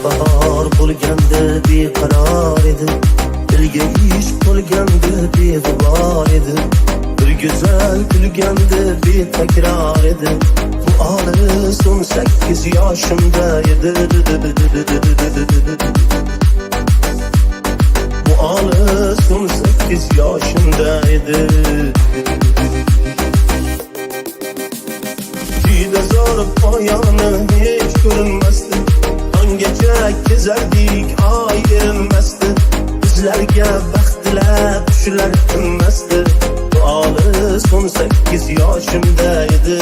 bahor bo'lganda beqaror edi, dilga ish bo'lganda beg'ubor edi, bir go'zal kulganda betakror edi. Bu olis 18 yoshimda edi. Bu olis 18 yoshimda edi. Juda zo'r poyoni hech ko'rinmasdi, ongacha kezardik oy erinmasdi, bizlarga baxtlar tushlar tinmasdi. Bu olis 18 yoshimda edi.